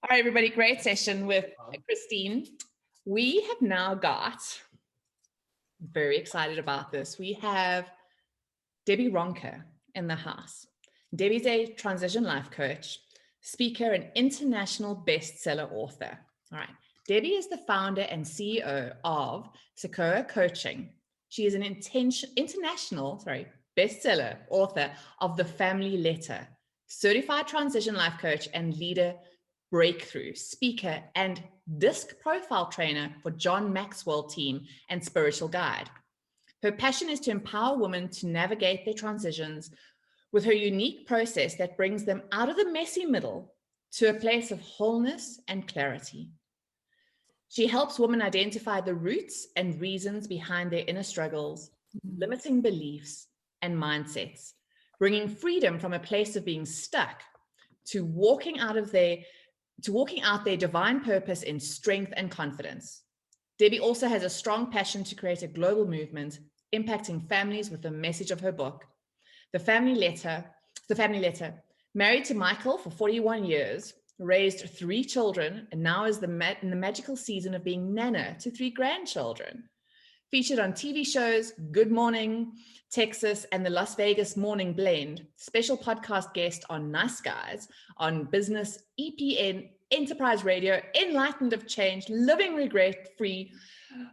All right, everybody, great session with Christine. We have now got, very excited about this, we have Debi Ronca in the house. Debi's a transition life coach, speaker, and international bestseller author. All right, Debi is the founder and CEO of Sequoia Coaching. She is an international bestseller author of The Family Letter, certified transition life coach and leader breakthrough speaker and disc profile trainer for John Maxwell team and spiritual guide. Her passion is to empower women to navigate their transitions with her unique process that brings them out of the messy middle to a place of wholeness and clarity. She helps women identify the roots and reasons behind their inner struggles, limiting beliefs and mindsets, bringing freedom from a place of being stuck to walking out their divine purpose in strength and confidence. Debi also has a strong passion to create a global movement, impacting families with the message of her book, The Family Letter. Married to Michael for 41 years, raised 3 children, and now is in the magical season of being nana to 3 grandchildren. Featured on TV shows Good Morning Texas and the Las Vegas Morning Blend, special podcast guest on Nice Guys, on Business, EPN, Enterprise Radio, Enlightened of Change, Living Regret-Free,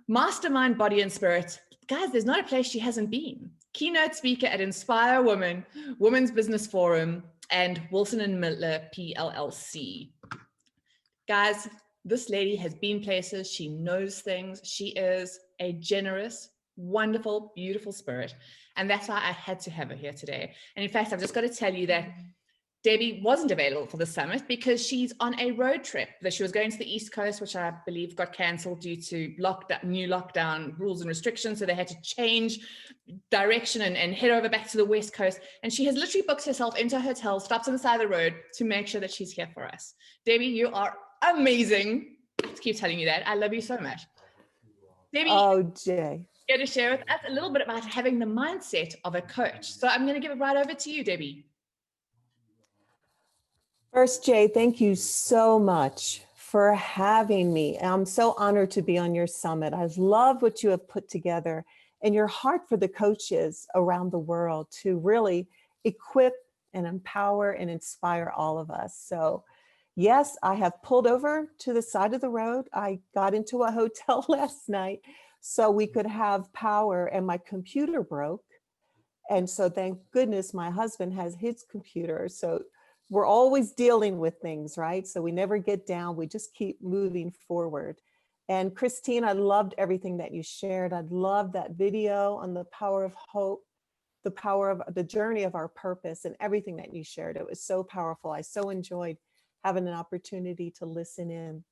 Mastermind Body and Spirit. Guys, there's not a place she hasn't been. Keynote speaker at Inspire Women, Women's Business Forum, and Wilson and Miller PLLC. Guys, this lady has been places. She knows things. She is a generous, wonderful, beautiful spirit. And that's why I had to have her here today. And in fact, I've just got to tell you that Debi wasn't available for the summit because she's on a road trip that she was going to the East Coast, which I believe got canceled due to new lockdown rules and restrictions. So they had to change direction and head over back to the West Coast. And she has literally booked herself into a hotel, stopped on the side of the road to make sure that she's here for us. Debi, you are amazing. I keep telling you that. I love you so much. Debi, oh, Jay, you're going to share with us a little bit about having the mindset of a coach. So I'm going to give it right over to you, Debi. First, Jay, thank you so much for having me. I'm so honored to be on your summit. I love what you have put together and your heart for the coaches around the world to really equip and empower and inspire all of us. So yes, I have pulled over to the side of the road. I got into a hotel last night so we could have power, and my computer broke. And so thank goodness my husband has his computer. So we're always dealing with things, right? So we never get down, we just keep moving forward. And Christine, I loved everything that you shared. I loved that video on the power of hope, the power of the journey of our purpose, and everything that you shared. It was so powerful. I so enjoyed having an opportunity to listen in.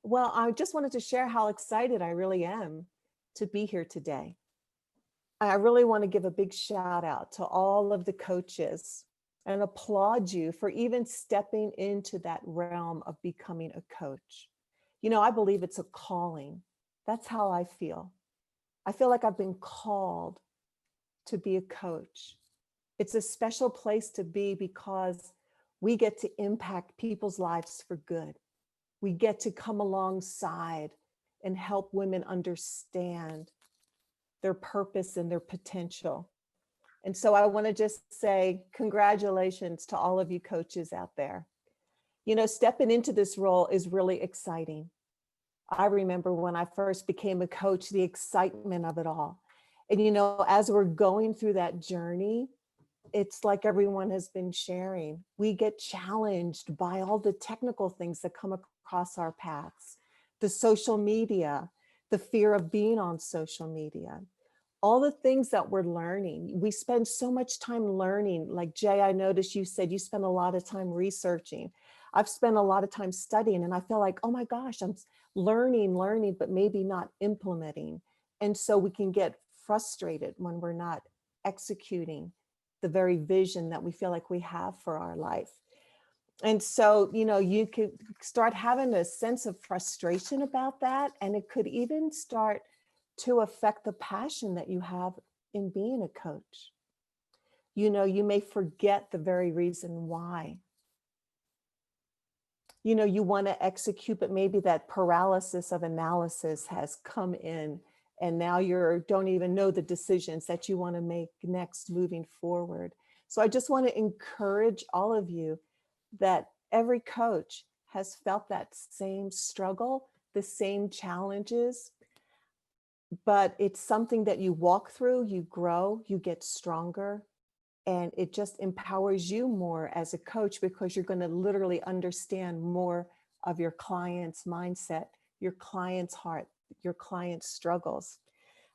Well, I just wanted to share how excited I really am to be here today. I really want to give a big shout out to all of the coaches and applaud you for even stepping into that realm of becoming a coach. You know, I believe it's a calling. That's how I feel. I feel like I've been called to be a coach. It's a special place to be because we get to impact people's lives for good. We get to come alongside and help women understand their purpose and their potential. And so I want to just say congratulations to all of you coaches out there. You know, stepping into this role is really exciting. I remember when I first became a coach, the excitement of it all. And, you know, as we're going through that journey, it's like everyone has been sharing. We get challenged by all the technical things that come across our paths, the social media, the fear of being on social media, all the things that we're learning. We spend so much time learning. Like Jay, I noticed you said you spend a lot of time researching. I've spent a lot of time studying, and I feel like, oh my gosh, I'm learning, but maybe not implementing. And so we can get frustrated when we're not executing the very vision that we feel like we have for our life. And so, you know, you could start having a sense of frustration about that. And it could even start to affect the passion that you have in being a coach. You know, you may forget the very reason why. you want to execute, but maybe that paralysis of analysis has come in, and now you don't even know the decisions that you want to make next moving forward. So I just want to encourage all of you that every coach has felt that same struggle, the same challenges, but it's something that you walk through, you grow, you get stronger, and it just empowers you more as a coach because you're going to literally understand more of your client's mindset, your client's heart, your client's struggles.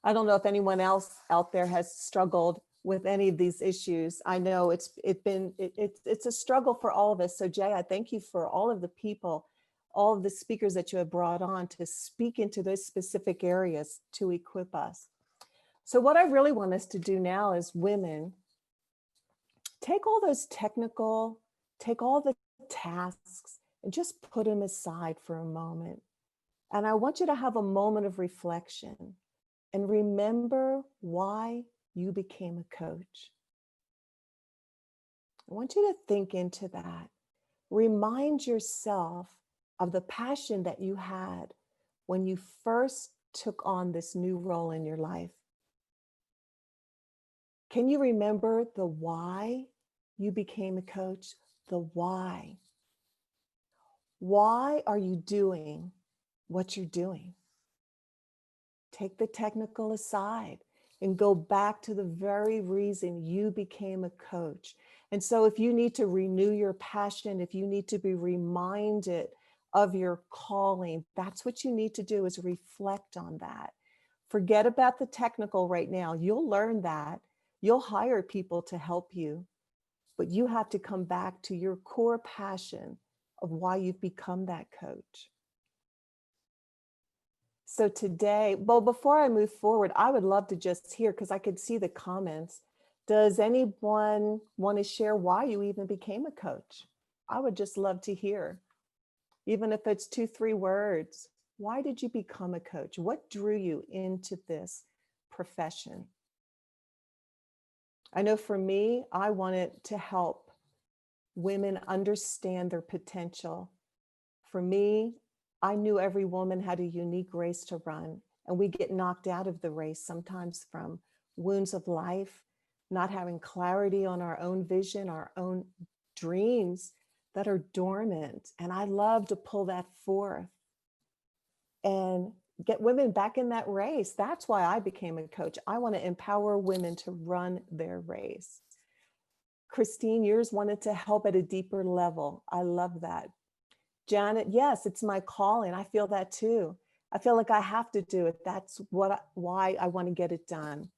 I don't know if anyone else out there has struggled with any of these issues. I know it's a struggle for all of us. So Jay, I thank you for all of the people, all of the speakers that you have brought on to speak into those specific areas to equip us. So what I really want us to do now as women, take all those technical, take all the tasks and just put them aside for a moment. And I want you to have a moment of reflection and remember why you became a coach. I want you to think into that. Remind yourself of the passion that you had when you first took on this new role in your life. Can you remember the why you became a coach? The why. Why are you doing what you're doing? Take the technical aside and go back to the very reason you became a coach. And so if you need to renew your passion, if you need to be reminded of your calling, that's what you need to do, is reflect on that. Forget about the technical right now. You'll learn that. You'll hire people to help you, but you have to come back to your core passion of why you've become that coach. So today, well, before I move forward, I would love to just hear, because I could see the comments. Does anyone want to share why you even became a coach? I would just love to hear, even if it's 2-3 words. Why did you become a coach? What drew you into this profession? I know for me, I wanted to help women understand their potential. For me, I knew every woman had a unique race to run, and we get knocked out of the race sometimes from wounds of life, not having clarity on our own vision, our own dreams that are dormant. And I love to pull that forth and get women back in that race. That's why I became a coach. I want to empower women to run their race. Christine, yours wanted to help at a deeper level. I love that. Janet, yes, it's my calling. I feel that too. I feel like I have to do it. That's why I want to get it done.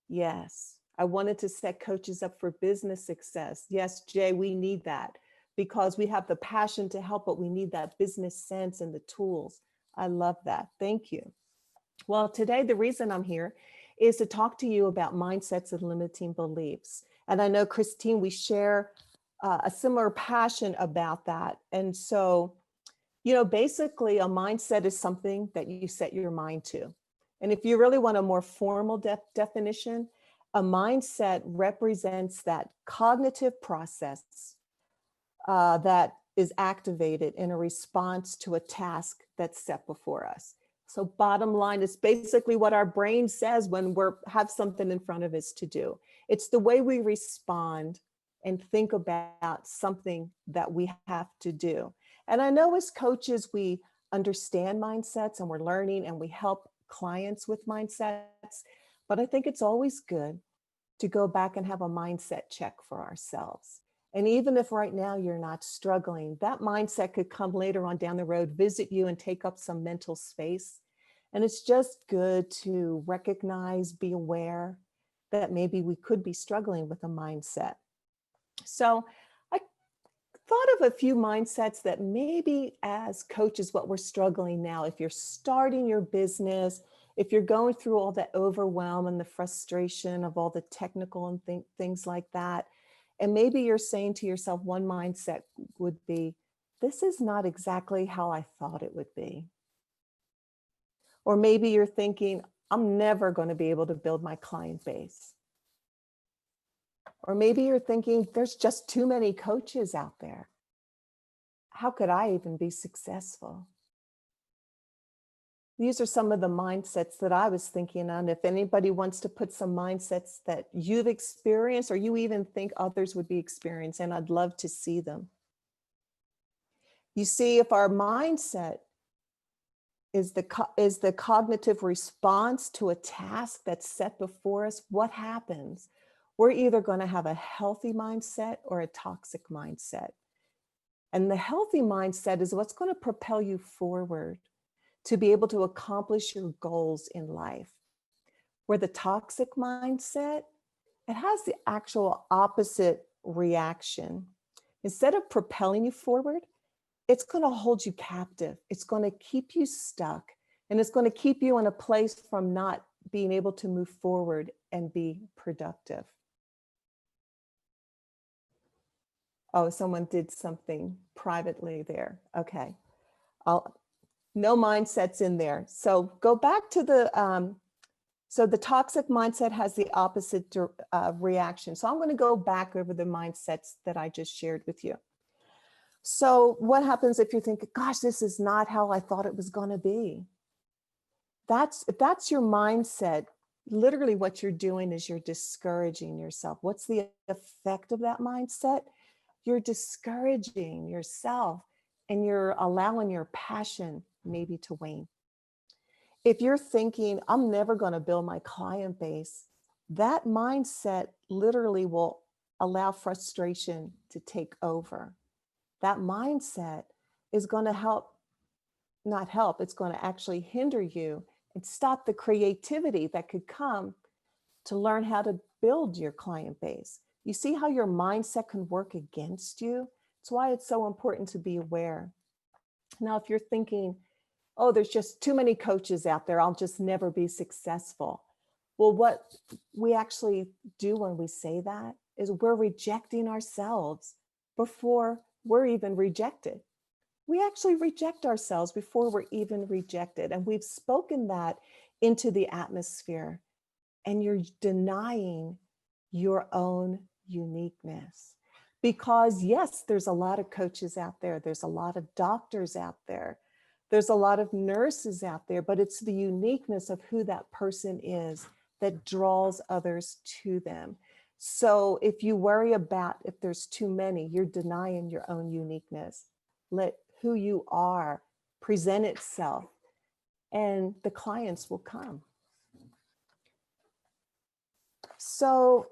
Yes, I wanted to set coaches up for business success. Yes, Jay, we need that because we have the passion to help, but we need that business sense and the tools. I love that. Thank you. Well, today, the reason I'm here is to talk to you about mindsets and limiting beliefs. And I know, Christine, we share a similar passion about that. And so, basically a mindset is something that you set your mind to. And if you really want a more formal definition, a mindset represents that cognitive process that is activated in a response to a task that's set before us. So bottom line is basically what our brain says when we have something in front of us to do. It's the way we respond and think about something that we have to do. And I know as coaches, we understand mindsets and we're learning and we help clients with mindsets, but I think it's always good to go back and have a mindset check for ourselves. And even if right now you're not struggling, that mindset could come later on down the road, visit you and take up some mental space. And it's just good to recognize, be aware that maybe we could be struggling with a mindset. So I thought of a few mindsets that maybe as coaches, what we're struggling now, if you're starting your business, if you're going through all the overwhelm and the frustration of all the technical and things like that, and maybe you're saying to yourself, one mindset would be, this is not exactly how I thought it would be. Or maybe you're thinking, I'm never going to be able to build my client base. Or maybe you're thinking, there's just too many coaches out there. how could I even be successful? These are some of the mindsets that I was thinking on. If anybody wants to put some mindsets that you've experienced or you even think others would be experiencing, I'd love to see them. You see, if our mindset is the cognitive response to a task that's set before us, what happens? We're either going to have a healthy mindset or a toxic mindset. And the healthy mindset is what's going to propel you forward to be able to accomplish your goals in life. Where the toxic mindset, it has the actual opposite reaction. Instead of propelling you forward, it's going to hold you captive. It's going to keep you stuck, and it's going to keep you in a place from not being able to move forward and be productive. Oh, someone did something privately there. Okay. No mindsets in there. So go back to so the toxic mindset has the opposite reaction. So I'm going to go back over the mindsets that I just shared with you. So what happens if you think, gosh, this is not how I thought it was going to be? If that's your mindset, literally what you're doing is you're discouraging yourself. What's the effect of that mindset? You're discouraging yourself and you're allowing your passion maybe to wane. If you're thinking, I'm never going to build my client base, that mindset literally will allow frustration to take over. That mindset is going to not help, it's going to actually hinder you and stop the creativity that could come to learn how to build your client base. You see how your mindset can work against you? It's why it's so important to be aware. Now, if you're thinking, oh, there's just too many coaches out there, I'll just never be successful. Well, what we actually do when we say that is we're rejecting ourselves before we're even rejected. We actually reject ourselves before we're even rejected. And we've spoken that into the atmosphere, and you're denying your own uniqueness. Because yes, there's a lot of coaches out there. There's a lot of doctors out there. There's a lot of nurses out there, but it's the uniqueness of who that person is that draws others to them. So if you worry about if there's too many, you're denying your own uniqueness. Let who you are present itself, and the clients will come. So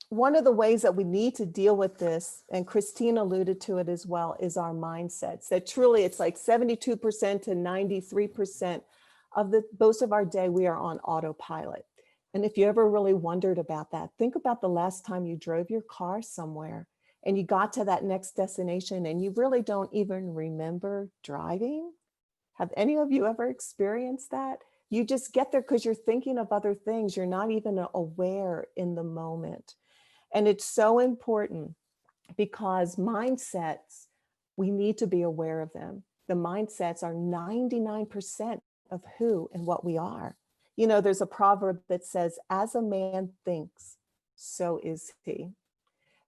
one of the ways that we need to deal with this, and Christine alluded to it as well, is our mindsets. That truly it's like 72% to 93% of most of our day we are on autopilot. And if you ever really wondered about that, think about the last time you drove your car somewhere and you got to that next destination and you really don't even remember driving. Have any of you ever experienced that? You just get there because you're thinking of other things. You're not even aware in the moment. And it's so important because mindsets, we need to be aware of them. The mindsets are 99% of who and what we are. You know, there's a proverb that says, as a man thinks, so is he.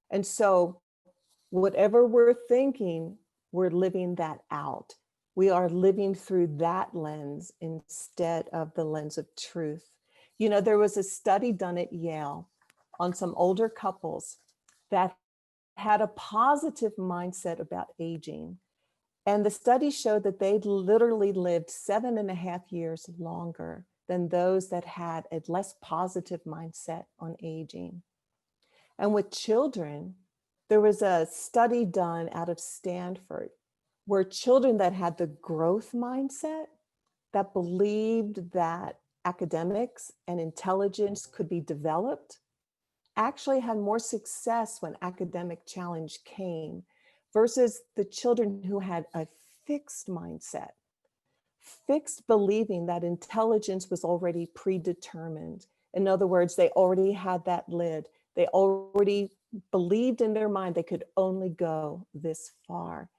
And so whatever we're thinking, we're living that out. We are living through that lens instead of the lens of truth. You know, there was a study done at Yale on some older couples that had a positive mindset about aging. And the study showed that they literally lived 7.5 years longer than those that had a less positive mindset on aging. And with children, there was a study done out of Stanford where children that had the growth mindset, that believed that academics and intelligence could be developed, actually had more success when academic challenge came versus the children who had a fixed mindset, fixed believing that intelligence was already predetermined. In other words, they already had that lid. They already believed in their mind they could only go this far.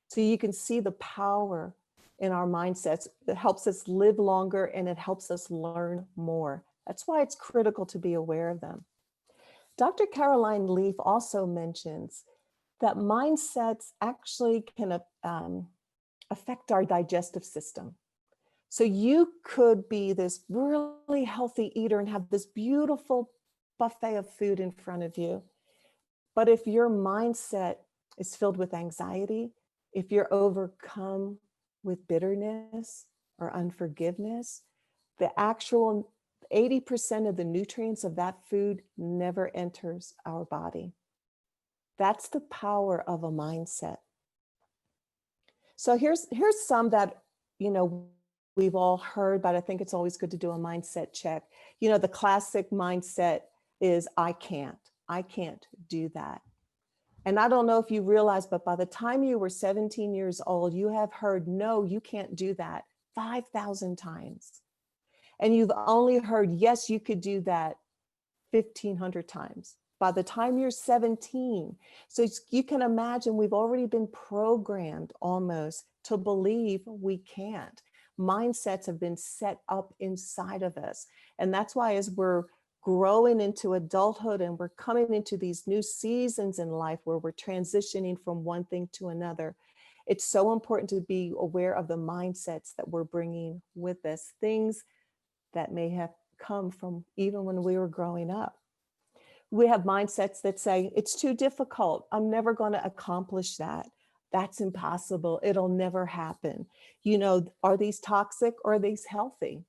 So you can see the power in our mindsets. It helps us live longer and it helps us learn more. That's why it's critical to be aware of them. Dr. Caroline Leaf also mentions that mindsets actually can affect our digestive system. So you could be this really healthy eater and have this beautiful buffet of food in front of you. But if your mindset is filled with anxiety, if you're overcome with bitterness or unforgiveness, the actual 80% of the nutrients of that food never enters our body. That's the power of a mindset. So here's some that, we've all heard, but I think it's always good to do a mindset check. The classic mindset is, I can't do that. And I don't know if you realize, but by the time you were 17 years old, you have heard, no, you can't do that 5,000 times. And you've only heard, yes, you could do that 1,500 times by the time you're 17. So you can imagine we've already been programmed almost to believe we can't. Mindsets have been set up inside of us. And that's why as we're growing into adulthood and we're coming into these new seasons in life where we're transitioning from one thing to another, it's so important to be aware of the mindsets that we're bringing with us, things that may have come from even when we were growing up. We have mindsets that say, it's too difficult. I'm never going to accomplish that. That's impossible. It'll never happen. Are these toxic or are these healthy?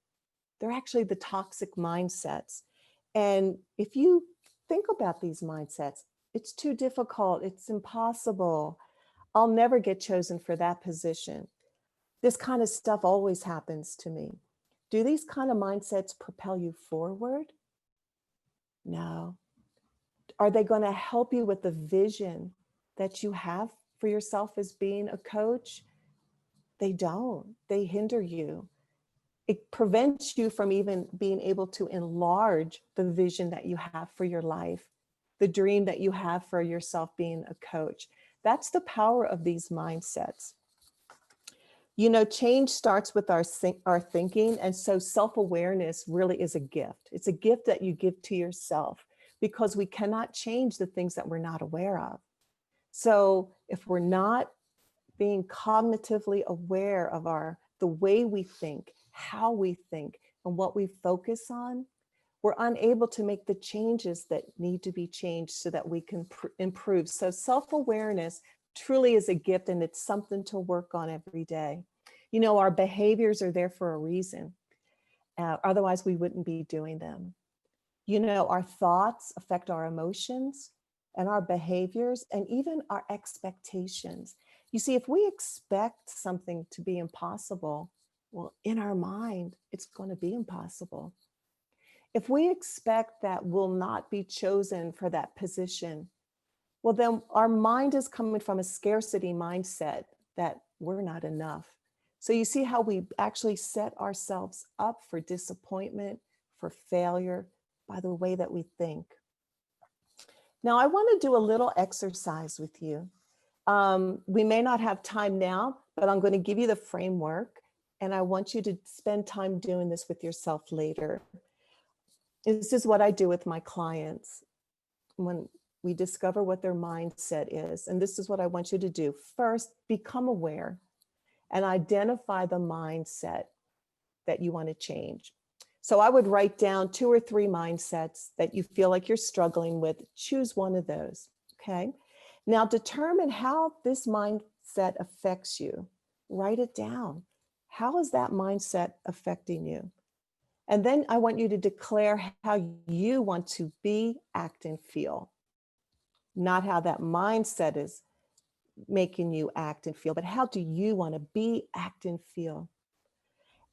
They're actually the toxic mindsets. And if you think about these mindsets, it's too difficult. It's impossible. I'll never get chosen for that position. This kind of stuff always happens to me. Do these kind of mindsets propel you forward? No. Are they going to help you with the vision that you have for yourself as being a coach? They don't. They hinder you. It prevents you from even being able to enlarge the vision that you have for your life, the dream that you have for yourself being a coach. That's the power of these mindsets. Change starts with our thinking. And so self-awareness really is a gift. It's a gift that you give to yourself because we cannot change the things that we're not aware of. So if we're not being cognitively aware of the way we think, how we think, and what we focus on, we're unable to make the changes that need to be changed so that we can improve. So self-awareness truly is a gift, and it's something to work on every day. Our behaviors are there for a reason. Otherwise, we wouldn't be doing them. Our thoughts affect our emotions and our behaviors and even our expectations. You see, if we expect something to be impossible, well, in our mind, it's going to be impossible. If we expect that we'll not be chosen for that position, well, then our mind is coming from a scarcity mindset that we're not enough. So you see how we actually set ourselves up for disappointment, for failure, by the way that we think. Now, I want to do a little exercise with you. We may not have time now, but I'm going to give you the framework, and I want you to spend time doing this with yourself later. This is what I do with my clients when we discover what their mindset is. And this is what I want you to do. First, become aware and identify the mindset that you want to change. So I would write down 2 or 3 mindsets that you feel like you're struggling with. Choose one of those, okay? Now determine how this mindset affects you. Write it down. How is that mindset affecting you? And then I want you to declare how you want to be, act, and feel. Not how that mindset is making you act and feel, but how do you want to be, act, and feel?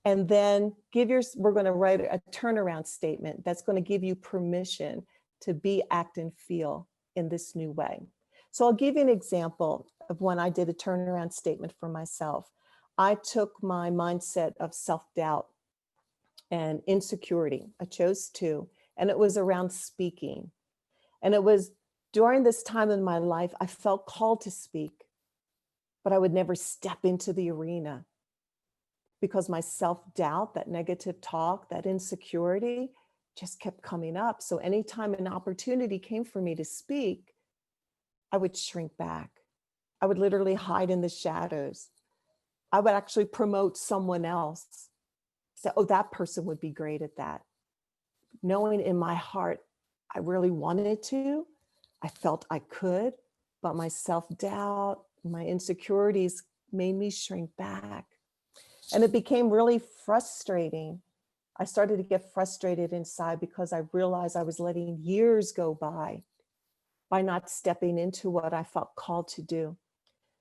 And then we're going to write a turnaround statement that's going to give you permission to be, act, and feel in this new way. So I'll give you an example of when I did a turnaround statement for myself. I took my mindset of self-doubt and insecurity. I chose 2, and it was around speaking. And it was during this time in my life, I felt called to speak, but I would never step into the arena because my self-doubt, that negative talk, that insecurity just kept coming up. So anytime an opportunity came for me to speak, I would shrink back. I would literally hide in the shadows. I would actually promote someone else. Say, oh, that person would be great at that. Knowing in my heart, I really wanted to, I felt I could, but my self-doubt, my insecurities made me shrink back. And it became really frustrating. I started to get frustrated inside because I realized I was letting years go by not stepping into what I felt called to do.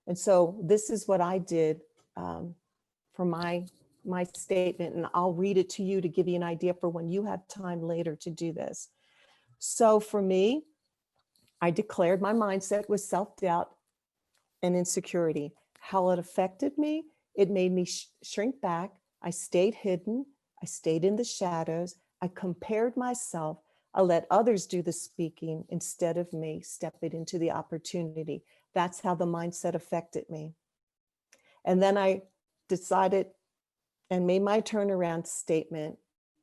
And so this is what I did for my statement, and I'll read it to you to give you an idea for when you have time later to do this. So for me, I declared my mindset was self-doubt and insecurity. How it affected me, it made me shrink back. I stayed hidden. I stayed in the shadows. I compared myself. I let others do the speaking instead of me stepping into the opportunity. That's how the mindset affected me. And then I decided and made my turnaround statement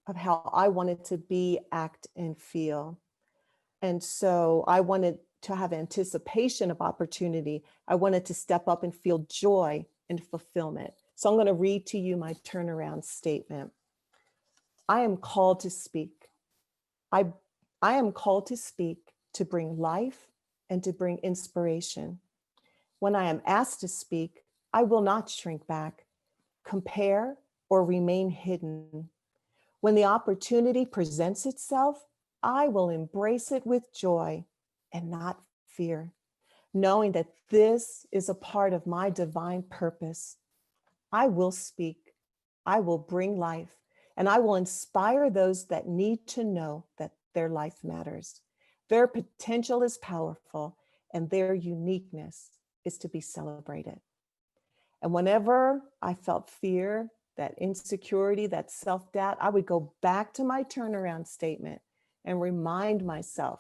of how I wanted to be, act, and feel. And so I wanted to have anticipation of opportunity. I wanted to step up and feel joy and fulfillment. So I'm going to read to you my turnaround statement. I am called to speak. I am called to speak, to bring life and to bring inspiration. When I am asked to speak, I will not shrink back, compare, or remain hidden. When the opportunity presents itself, I will embrace it with joy and not fear, knowing that this is a part of my divine purpose. I will speak, I will bring life, and I will inspire those that need to know that their life matters. Their potential is powerful, and their uniqueness is to be celebrated. And whenever I felt fear, that insecurity, that self-doubt, I would go back to my turnaround statement and remind myself,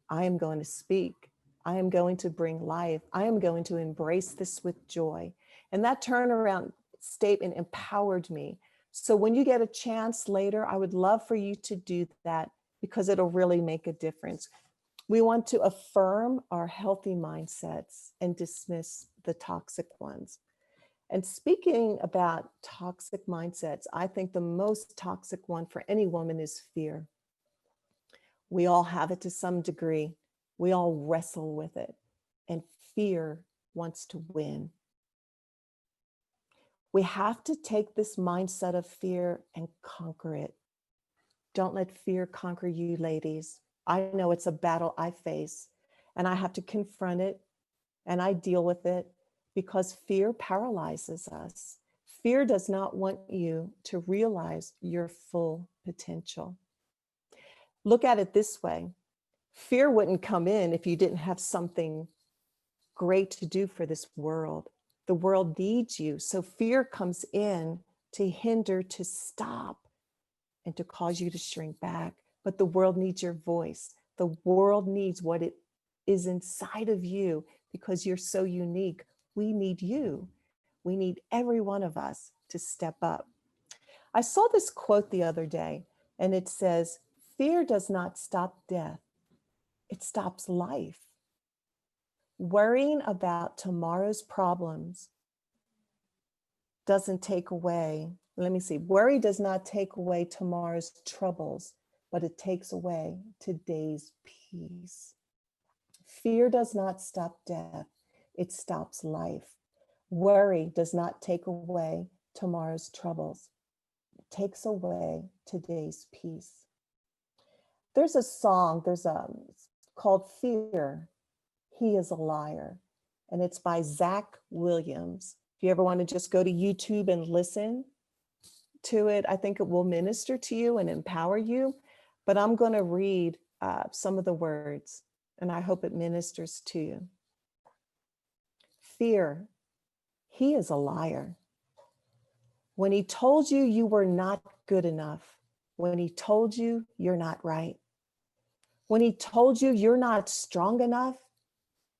I am going to speak. I am going to bring life. I am going to embrace this with joy. And that turnaround statement empowered me. So when you get a chance later, I would love for you to do that because it'll really make a difference. We want to affirm our healthy mindsets and dismiss the toxic ones. And speaking about toxic mindsets, I think the most toxic one for any woman is fear. We all have it to some degree. We all wrestle with it, and fear wants to win. We have to take this mindset of fear and conquer it. Don't let fear conquer you, ladies. I know it's a battle I face, and I have to confront it, and I deal with it because fear paralyzes us. Fear does not want you to realize your full potential. Look at it this way. Fear wouldn't come in if you didn't have something great to do for this world. The world needs you. So fear comes in to hinder, to stop, and to cause you to shrink back. But the world needs your voice. The world needs what it is inside of you because you're so unique. We need you. We need every one of us to step up. I saw this quote the other day, and it says, fear does not stop death. It stops life. Worrying about tomorrow's problems doesn't take away, worry does not take away tomorrow's troubles, but it takes away today's peace. Fear does not stop death, it stops life. Worry does not take away tomorrow's troubles, it takes away today's peace. There's a song, called Fear, He is a Liar, and it's by Zach Williams. If you ever want to just go to YouTube and listen to it, I think it will minister to you and empower you. But I'm going to read some of the words, and I hope it ministers to you. Fear, he is a liar. When he told you you were not good enough, when he told you you're not right, when he told you you're not strong enough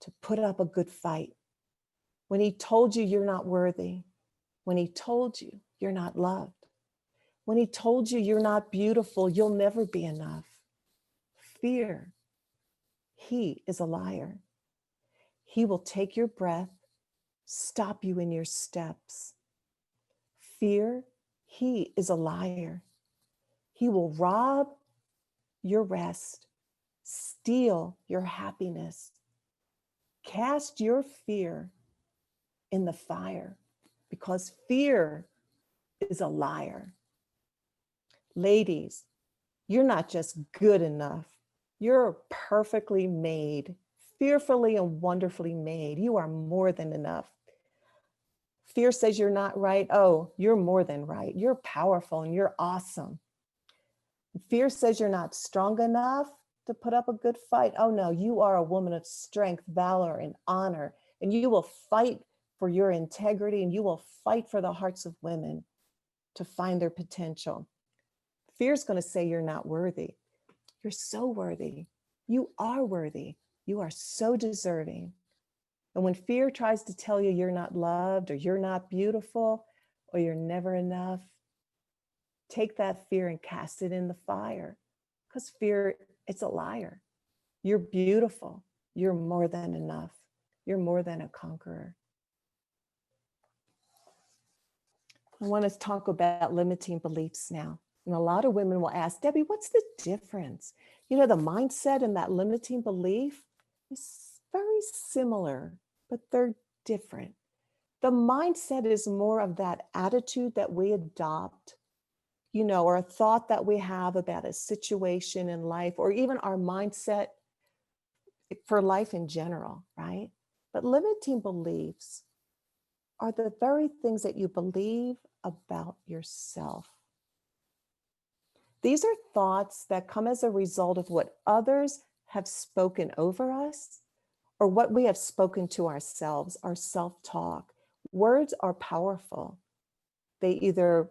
to put up a good fight, when he told you you're not worthy, when he told you you're not loved, when he told you you're not beautiful, you'll never be enough. Fear, he is a liar. He will take your breath, stop you in your steps. Fear, he is a liar. He will rob your rest, steal your happiness. Cast your fear in the fire, because fear is a liar. Ladies, you're not just good enough. You're perfectly made, fearfully and wonderfully made. You are more than enough. Fear says you're not right. Oh, you're more than right. You're powerful and you're awesome. Fear says you're not strong enough to put up a good fight. Oh no, you are a woman of strength, valor, and honor, and you will fight for your integrity, and you will fight for the hearts of women to find their potential. Fear's going to say you're not worthy. You're so worthy. You are worthy. You are so deserving. And when fear tries to tell you you're not loved, or you're not beautiful, or you're never enough, take that fear and cast it in the fire, because fear, it's a liar. You're beautiful. You're more than enough. You're more than a conqueror. I want to talk about limiting beliefs now. And a lot of women will ask, Debbie, what's the difference? You know, the mindset and that limiting belief is very similar, but they're different. The mindset is more of that attitude that we adopt, you know, or a thought that we have about a situation in life, or even our mindset for life in general, right? But limiting beliefs are the very things that you believe about yourself. These are thoughts that come as a result of what others have spoken over us, or what we have spoken to ourselves, our self-talk. Words are powerful. They either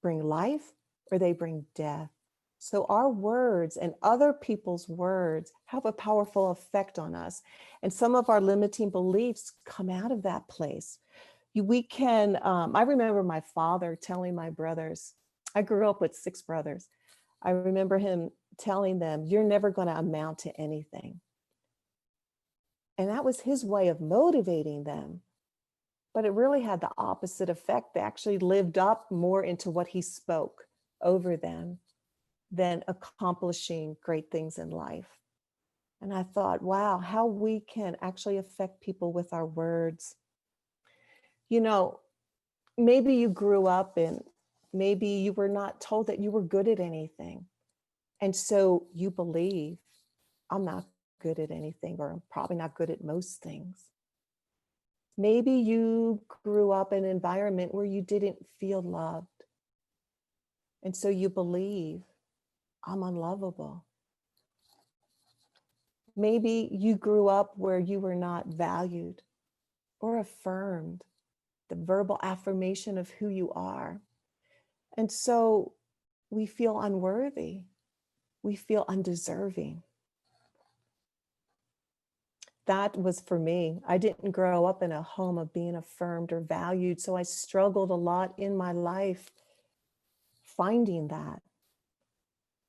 bring life or they bring death. So our words and other people's words have a powerful effect on us. And some of our limiting beliefs come out of that place. We can, I remember my father telling my brothers, I grew up with 6 brothers. I remember him telling them, you're never going to amount to anything. And that was his way of motivating them. But it really had the opposite effect. They actually lived up more into what he spoke over them than accomplishing great things in life. And I thought, wow, how we can actually affect people with our words. You know, maybe you grew up and maybe you were not told that you were good at anything. And so you believe, I'm not good at anything, or I'm probably not good at most things. Maybe you grew up in an environment where you didn't feel loved. And so you believe, I'm unlovable. Maybe you grew up where you were not valued or affirmed, the verbal affirmation of who you are. And so we feel unworthy. We feel undeserving. That was for me. I didn't grow up in a home of being affirmed or valued. So I struggled a lot in my life finding that.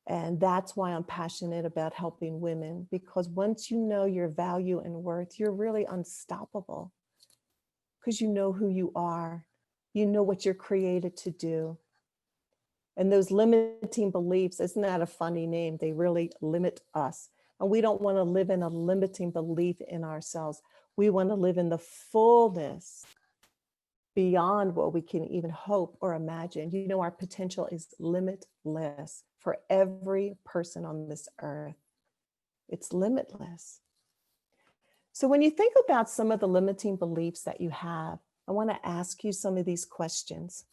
And that's why I'm passionate about helping women, because once you know your value and worth, you're really unstoppable, because you know who you are. You know what you're created to do. And those limiting beliefs, isn't that a funny name? They really limit us. And we don't want to live in a limiting belief in ourselves. We want to live in the fullness beyond what we can even hope or imagine. You know, our potential is limitless for every person on this earth. It's limitless. So when you think about some of the limiting beliefs that you have, I want to ask you some of these questions.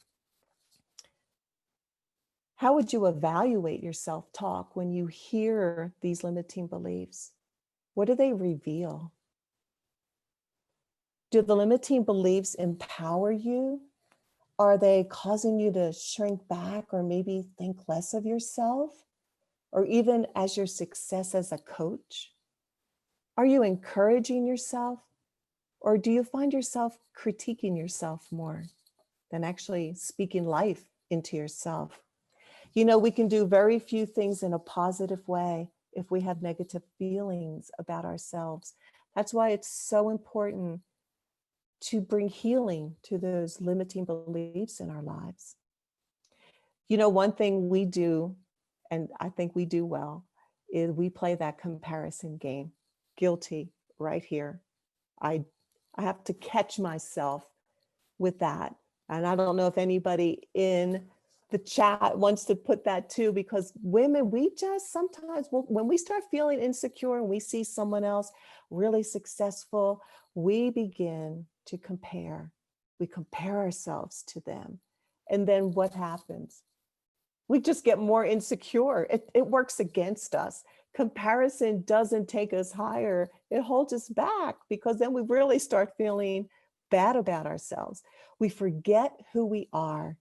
How would you evaluate your self-talk when you hear these limiting beliefs? What do they reveal? Do the limiting beliefs empower you? Are they causing you to shrink back or maybe think less of yourself? Or even as your success as a coach? Are you encouraging yourself? Or do you find yourself critiquing yourself more than actually speaking life into yourself? You know, we can do very few things in a positive way if we have negative feelings about ourselves. That's why it's so important to bring healing to those limiting beliefs in our lives. You know, one thing we do, and I think we do well, is we play that comparison game. Guilty right here. I have to catch myself with that. And I don't know if anybody in the chat wants to put that too, because women, we just sometimes, when we start feeling insecure and we see someone else really successful, we begin to compare. We compare ourselves to them. And then what happens? We just get more insecure. It works against us. Comparison doesn't take us higher. It holds us back, because then we really start feeling bad about ourselves. We forget who we are.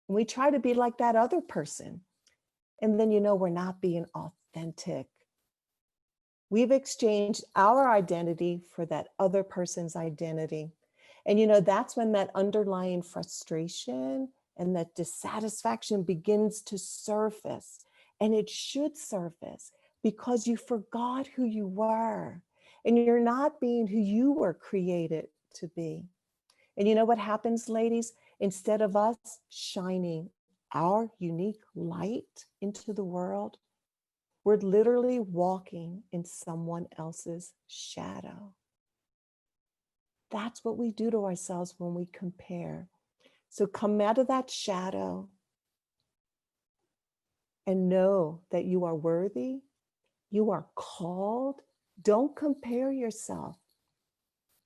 And we try to be like that other person. And then, we're not being authentic. We've exchanged our identity for that other person's identity. And, that's when that underlying frustration and that dissatisfaction begins to surface. And it should surface because you forgot who you were and you're not being who you were created to be. And you know what happens, ladies? Instead of us shining our unique light into the world, we're literally walking in someone else's shadow. That's what we do to ourselves when we compare. So come out of that shadow and know that you are worthy. You are called. Don't compare yourself.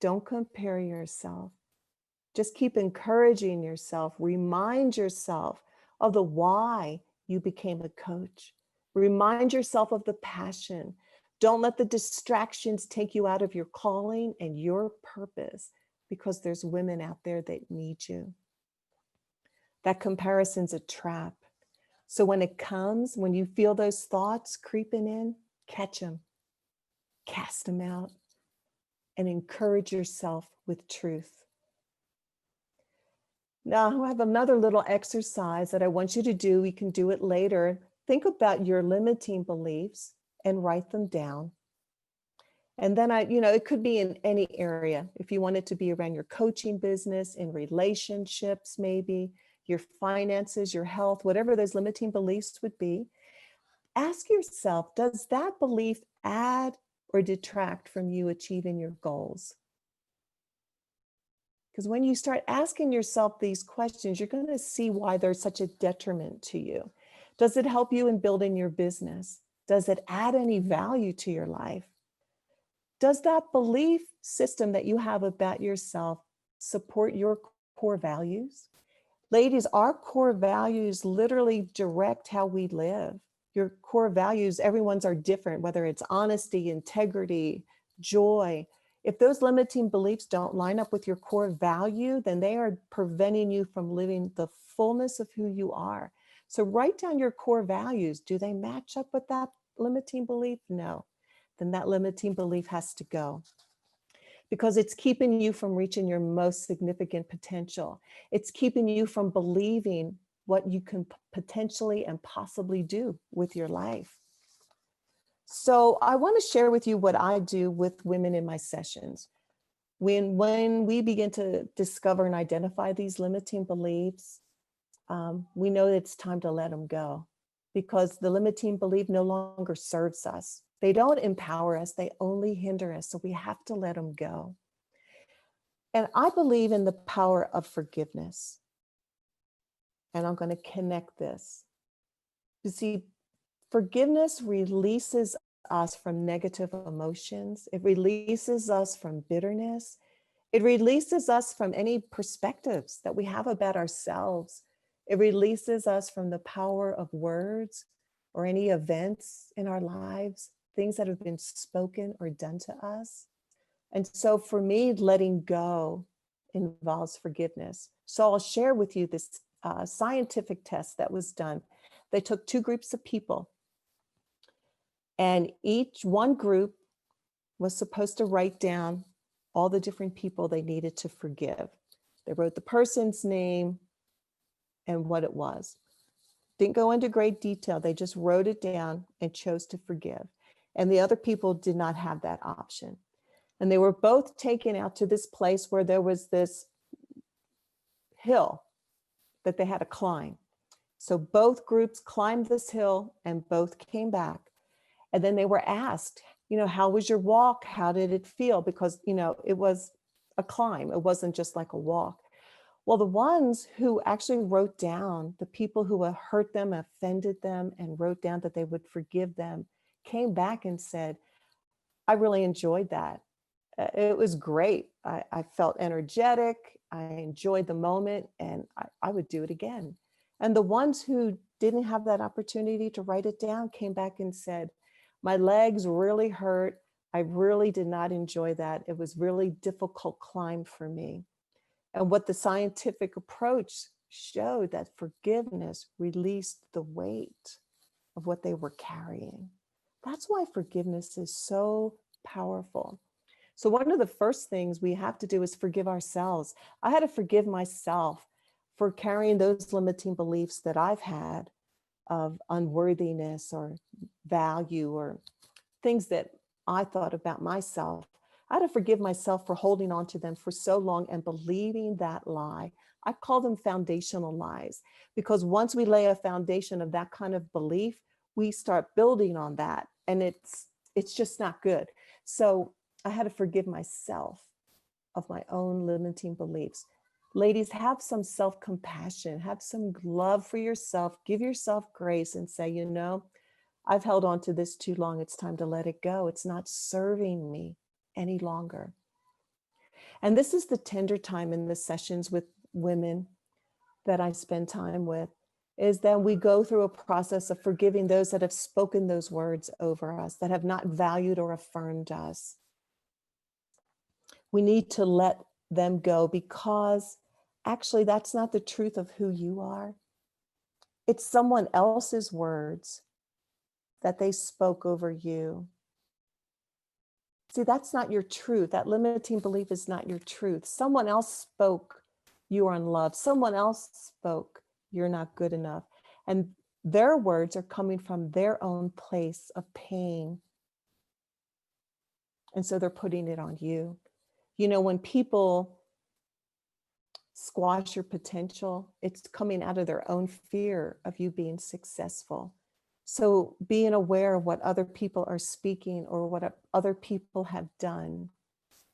Don't compare yourself. Just keep encouraging yourself. Remind yourself of the why you became a coach. Remind yourself of the passion. Don't let the distractions take you out of your calling and your purpose, because there's women out there that need you. That comparison's a trap. So when it comes, when you feel those thoughts creeping in, catch them, cast them out, and encourage yourself with truth. Now, I have another little exercise that I want you to do. We can do it later. Think about your limiting beliefs and write them down. And then it could be in any area. If you want it to be around your coaching business, in relationships, maybe your finances, your health, whatever those limiting beliefs would be, ask yourself, does that belief add or detract from you achieving your goals? Because when you start asking yourself these questions, you're going to see why there's such a detriment to you. Does it help you in building your business? Does it add any value to your life? Does that belief system that you have about yourself support your core values? Ladies, our core values literally direct how we live. Your core values, everyone's are different, whether it's honesty, integrity, joy. If those limiting beliefs don't line up with your core value, then they are preventing you from living the fullness of who you are. So write down your core values. Do they match up with that limiting belief? No. Then that limiting belief has to go, because it's keeping you from reaching your most significant potential. It's keeping you from believing what you can potentially and possibly do with your life. So I want to share with you what I do with women in my sessions. When we begin to discover and identify these limiting beliefs, we know it's time to let them go, because the limiting belief no longer serves us. They don't empower us, they only hinder us. So we have to let them go. And I believe in the power of forgiveness. And I'm going to connect this. You see, forgiveness releases us from negative emotions. It releases us from bitterness. It releases us from any perspectives that we have about ourselves. It releases us from the power of words or any events in our lives, things that have been spoken or done to us. And so for me, letting go involves forgiveness. So I'll share with you this scientific test that was done. They took two groups of people, and one group was supposed to write down all the different people they needed to forgive. They wrote the person's name and what it was. Didn't go into great detail. They just wrote it down and chose to forgive. And the other people did not have that option. And they were both taken out to this place where there was this hill that they had to climb. So both groups climbed this hill and both came back. And then they were asked, how was your walk? How did it feel? Because, it was a climb. It wasn't just like a walk. Well, the ones who actually wrote down, the people who had hurt them, offended them, and wrote down that they would forgive them, came back and said, I really enjoyed that. It was great. I felt energetic. I enjoyed the moment, and I would do it again. And the ones who didn't have that opportunity to write it down came back and said, my legs really hurt. I really did not enjoy that. It was really difficult climb for me. And what the scientific approach showed, that forgiveness released the weight of what they were carrying. That's why forgiveness is so powerful. So one of the first things we have to do is forgive ourselves. I had to forgive myself for carrying those limiting beliefs that I've had of unworthiness or value or things that I thought about myself. I had to forgive myself for holding on to them for so long and believing that lie. I call them foundational lies, because once we lay a foundation of that kind of belief, we start building on that, and it's just not good. So I had to forgive myself of my own limiting beliefs. Ladies, have some self-compassion, have some love for yourself, give yourself grace and say, I've held on to this too long. It's time to let it go. It's not serving me any longer. And this is the tender time in the sessions with women that I spend time with, is that we go through a process of forgiving those that have spoken those words over us, that have not valued or affirmed us. We need to let them go, because actually that's not the truth of who you are. It's someone else's words that they spoke over you. See, that's not your truth. That limiting belief is not your truth. Someone else spoke, you are unloved. Someone else spoke, you're not good enough. And their words are coming from their own place of pain. And so they're putting it on you. When people squash your potential, it's coming out of their own fear of you being successful. So being aware of what other people are speaking or what other people have done,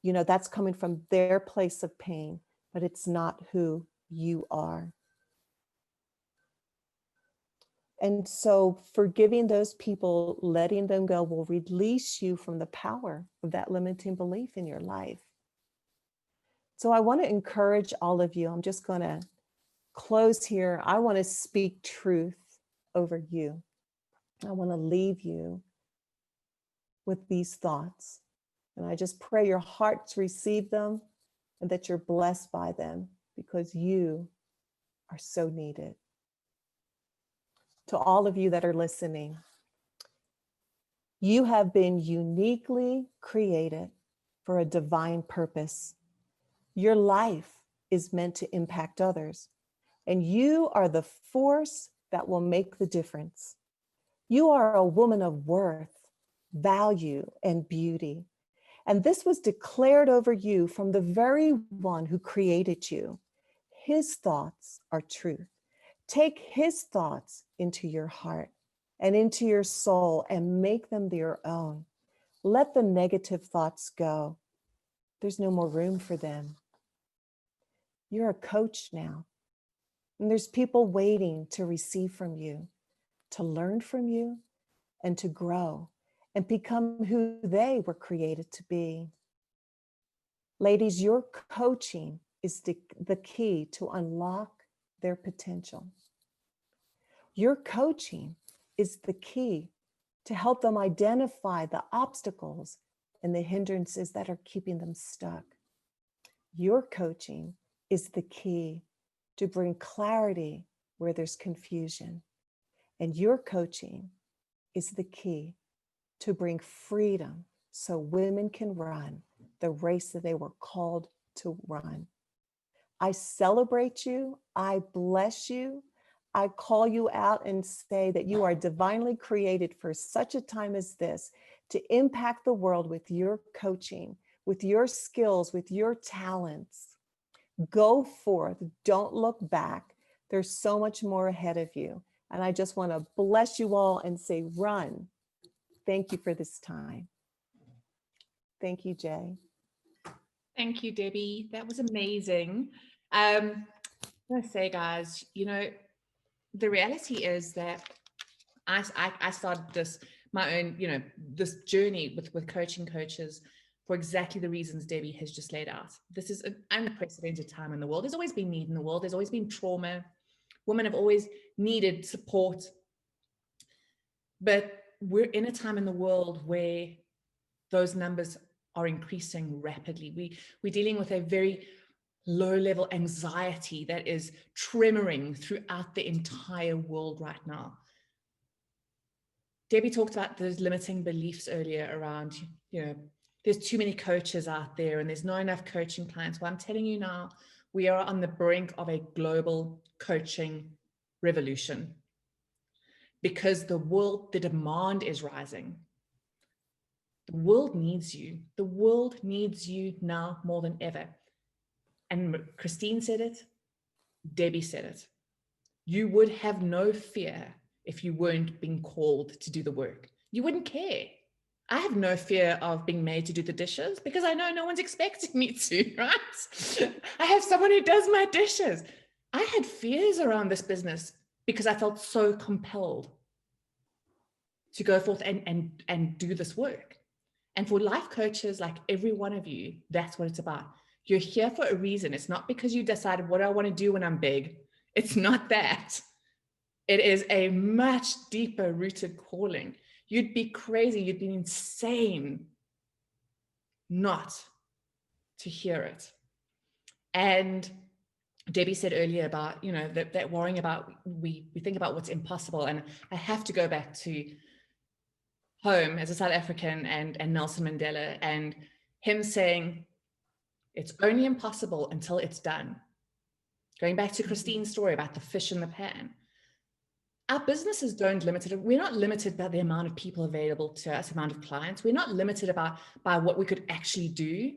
that's coming from their place of pain, but it's not who you are. And so forgiving those people, letting them go, will release you from the power of that limiting belief in your life. So I want to encourage all of you. I'm just going to close here. I want to speak truth over you. I want to leave you with these thoughts. And I just pray your hearts receive them and that you're blessed by them, because you are so needed. To all of you that are listening, you have been uniquely created for a divine purpose. Your life is meant to impact others, and you are the force that will make the difference. You are a woman of worth, value, and beauty. And this was declared over you from the very one who created you. His thoughts are truth. Take his thoughts into your heart and into your soul and make them your own. Let the negative thoughts go. There's no more room for them. You're a coach now, and there's people waiting to receive from you, to learn from you, and to grow and become who they were created to be. Ladies, your coaching is the key to unlock their potential. Your coaching is the key to help them identify the obstacles and the hindrances that are keeping them stuck. Your coaching is the key to bring clarity where there's confusion. And your coaching is the key to bring freedom so women can run the race that they were called to run. I celebrate you. I bless you. I call you out and say that you are divinely created for such a time as this, to impact the world with your coaching, with your skills, with your talents. Go forth. Don't look back. There's so much more ahead of you. And I just want to bless you all and say, run. Thank you for this time. Thank you, Jay. Thank you, Debbie. That was amazing. I'm going to say, guys, you know, the reality is that I started this, my own, you know, this journey with coaching coaches for exactly the reasons Debbie has just laid out. This is an unprecedented time in the world. There's always been need in the world. There's always been trauma. Women have always needed support. But we're in a time in the world where those numbers are increasing rapidly. We're dealing with a very low level anxiety that is tremoring throughout the entire world right now. Debbie talked about those limiting beliefs earlier around, you know, there's too many coaches out there and there's not enough coaching clients. Well, I'm telling you now, we are on the brink of a global coaching revolution because the world, the demand is rising. The world needs you. The world needs you now more than ever. And Christine said it, Debbie said it. You would have no fear if you weren't being called to do the work. You wouldn't care. I have no fear of being made to do the dishes because I know no one's expecting me to, right? I have someone who does my dishes. I had fears around this business because I felt so compelled to go forth and do this work. And for life coaches, like every one of you, that's what it's about. You're here for a reason. It's not because you decided what I want to do when I'm big. It's not that. It is a much deeper rooted calling. You'd be crazy. You'd be insane not to hear it. And Debbie said earlier about, you know, that worrying about, we think about what's impossible. And I have to go back to home as a South African and Nelson Mandela and him saying, it's only impossible until it's done. Going back to Christine's story about the fish in the pan. Our businesses don't limit it. We're not limited by the amount of people available to us, amount of clients. We're not limited by what we could actually do.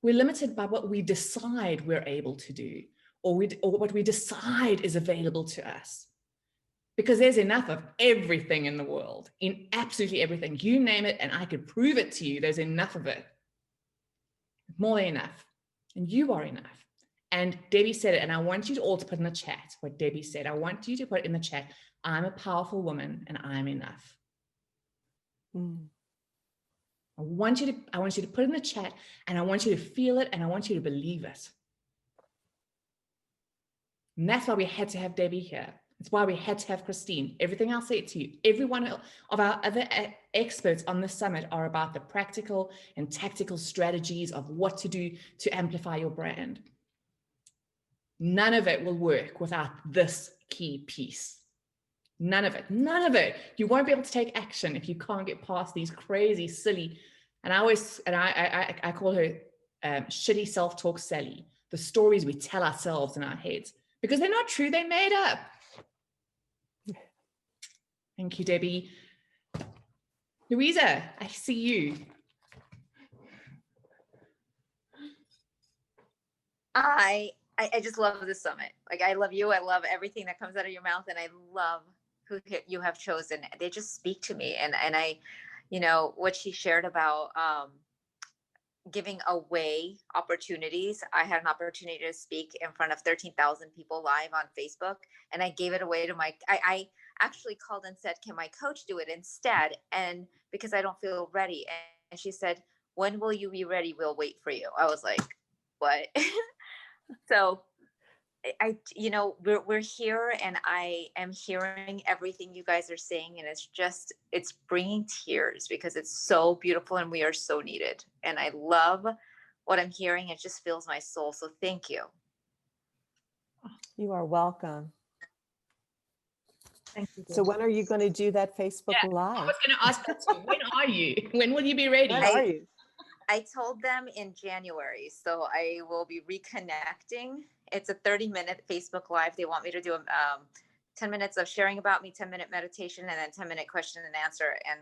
We're limited by what we decide we're able to do or what we decide is available to us. Because there's enough of everything in the world, in absolutely everything. You name it, and I could prove it to you. There's enough of it. More than enough. And you are enough. And Debbie said it, and I want you all to put in the chat what Debbie said. I want you to put in the chat, I'm a powerful woman and I'm enough. I want you to put in the chat, and I want you to feel it, and I want you to believe it. And that's why we had to have Debbie here. It's why we had to have Christine. Everything I'll say to you, every one of our other experts on the summit are about the practical and tactical strategies of what to do to amplify your brand. None of it will work without this key piece. None of it, none of it. You won't be able to take action if you can't get past these crazy, silly, and I call her shitty self-talk Sally, the stories we tell ourselves in our heads, because they're not true, they're made up. Thank you, Debbie. Louisa, I see you. I just love this summit. Like, I love you. I love everything that comes out of your mouth. And I love who you have chosen. They just speak to me. And I, you know, what she shared about giving away opportunities. I had an opportunity to speak in front of 13,000 people live on Facebook. And I gave it away to I actually called and said, can my coach do it instead? And because I don't feel ready. And she said, when will you be ready? We'll wait for you. I was like, what? So you know, we're here, and I am hearing everything you guys are saying, and it's bringing tears because it's so beautiful and we are so needed. And I love what I'm hearing. It just fills my soul. So thank you. You are welcome. Thank you. So when are you going to do that Facebook Live? I was going to ask that too. When are you? When will you be ready? When are you? I told them in January, so I will be reconnecting. It's a 30-minute Facebook Live. They want me to do 10 minutes of sharing about me, 10-minute meditation, and then 10-minute question and answer. And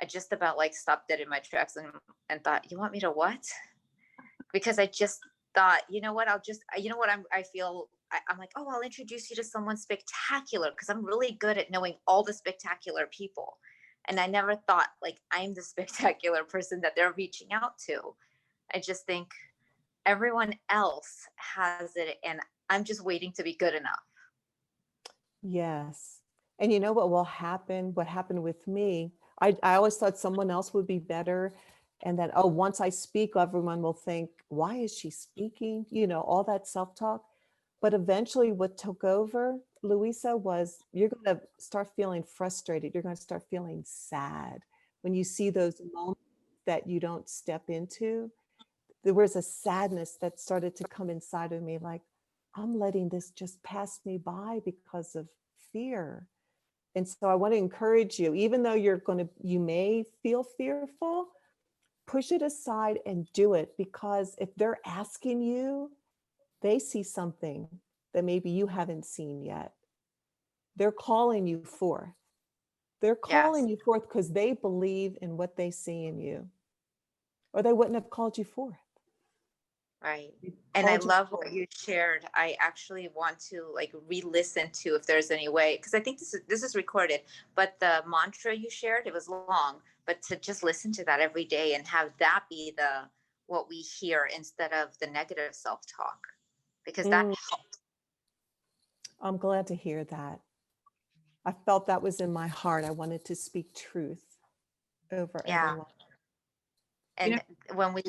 I just about like stopped dead in my tracks. And and thought, you want me to what? Because I just thought, you know what, I feel, I'm like, oh, I'll introduce you to someone spectacular because I'm really good at knowing all the spectacular people. And I never thought like I'm the spectacular person that they're reaching out to. I just think everyone else has it and I'm just waiting to be good enough. Yes. And you know what will happen? What happened with me, I always thought someone else would be better. And that, oh, once I speak, everyone will think, why is she speaking? You know, all that self-talk. But eventually what took over, Louisa, was you're going to start feeling frustrated. You're going to start feeling sad when you see those moments that you don't step into. There was a sadness that started to come inside of me, like, I'm letting this just pass me by because of fear. And so I want to encourage you, even though you may feel fearful, push it aside and do it, because if they're asking you, they see something that maybe you haven't seen yet. They're calling you forth. They're calling Yes. you forth because they believe in what they see in you, or they wouldn't have called you forth. Right. They And I called you love forth. what you shared. I actually want to like re-listen to if there's any way, because I think this is recorded, but the mantra you shared, it was long, but to just listen to that every day and have that be the what we hear instead of the negative self-talk, because that Mm, helps. I'm glad to hear that. I felt that was in my heart. I wanted to speak truth over Yeah. everyone. You know, And when we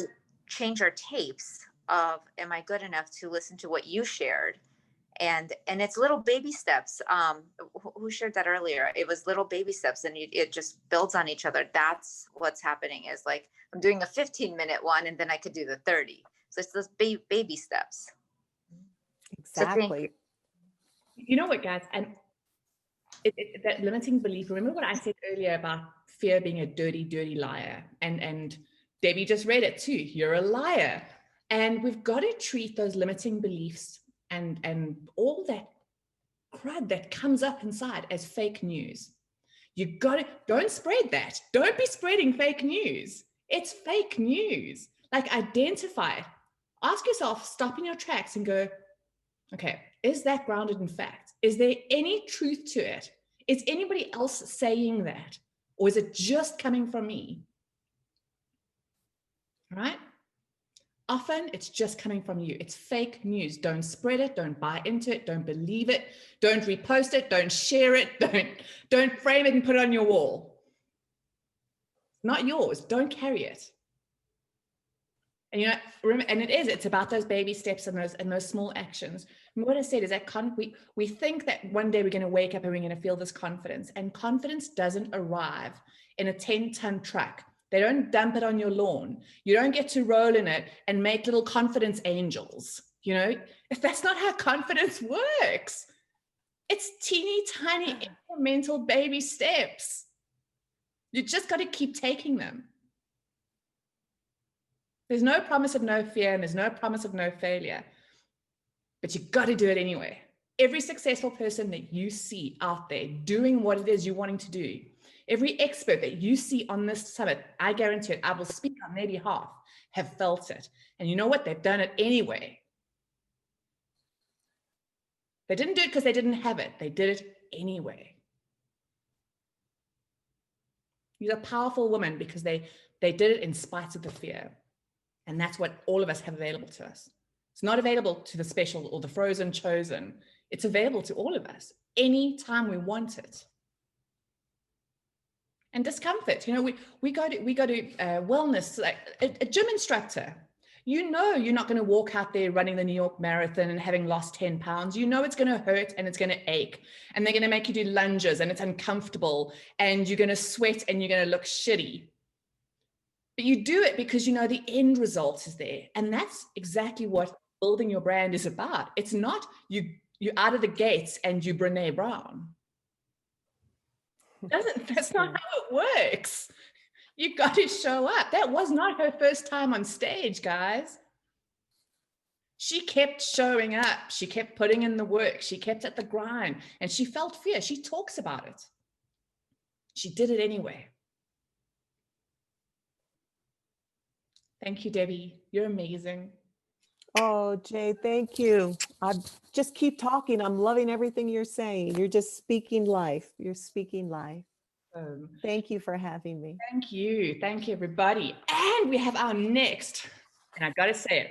change our tapes of am I good enough to listen to what you shared, and it's little baby steps. Who shared that earlier? It was little baby steps and it just builds on each other. That's what's happening, is like I'm doing a 15-minute one and then I could do the 30. So it's those baby steps. So thank you. Exactly. you know what, guys, and that limiting belief. Remember what I said earlier about fear being a dirty, dirty liar, and Debbie just read it too. You're a liar, and we've got to treat those limiting beliefs and all that crud that comes up inside as fake news. You got to don't spread that. Don't be spreading fake news. It's fake news. Like, identify it. Ask yourself, stop in your tracks and go, okay, is that grounded in fact? Is there any truth to it? Is anybody else saying that? Or is it just coming from me? Right? Often it's just coming from you. It's fake news. Don't spread it. Don't buy into it. Don't believe it. Don't repost it. Don't share it. Don't frame it and put it on your wall. It's not yours. Don't carry it. And you know, remember, and it's about those baby steps and those small actions. Remember what I said is that we think that one day we're going to wake up and we're going to feel this confidence, and confidence doesn't arrive in a 10-ton truck. They don't dump it on your lawn. You don't get to roll in it and make little confidence angels. You know, if that's not how confidence works. It's teeny tiny incremental baby steps. You just got to keep taking them. There's no promise of no fear and there's no promise of no failure, but you got to do it anyway. Every successful person that you see out there doing what it is you're wanting to do, every expert that you see on this summit, I guarantee it, I will speak on their behalf, have felt it. And you know what? They've done it anyway. They didn't do it because they didn't have it. They did it anyway. You're a powerful woman because they did it in spite of the fear. And that's what all of us have available to us. It's not available to the special or the frozen chosen. It's available to all of us anytime we want it. And discomfort, you know, we go to wellness, like a gym instructor. You know, you're not going to walk out there running the New York Marathon and having lost 10 pounds. You know, it's going to hurt and it's going to ache, and they're going to make you do lunges and it's uncomfortable and you're going to sweat and you're going to look shitty. But you do it because you know the end result is there. And that's exactly what building your brand is about. It's not you're out of the gates and you Brene Brown. That's not how it works. You got to show up. That was not her first time on stage, guys. She kept showing up. She kept putting in the work. She kept at the grind, and she felt fear. She talks about it. She did it anyway. Thank you, Debbie. You're amazing. Oh, Jay, thank you. I just keep talking. I'm loving everything you're saying. You're just speaking life. You're speaking life. Thank you for having me. Thank you. Thank you, everybody. And we have our next, and I got to say it,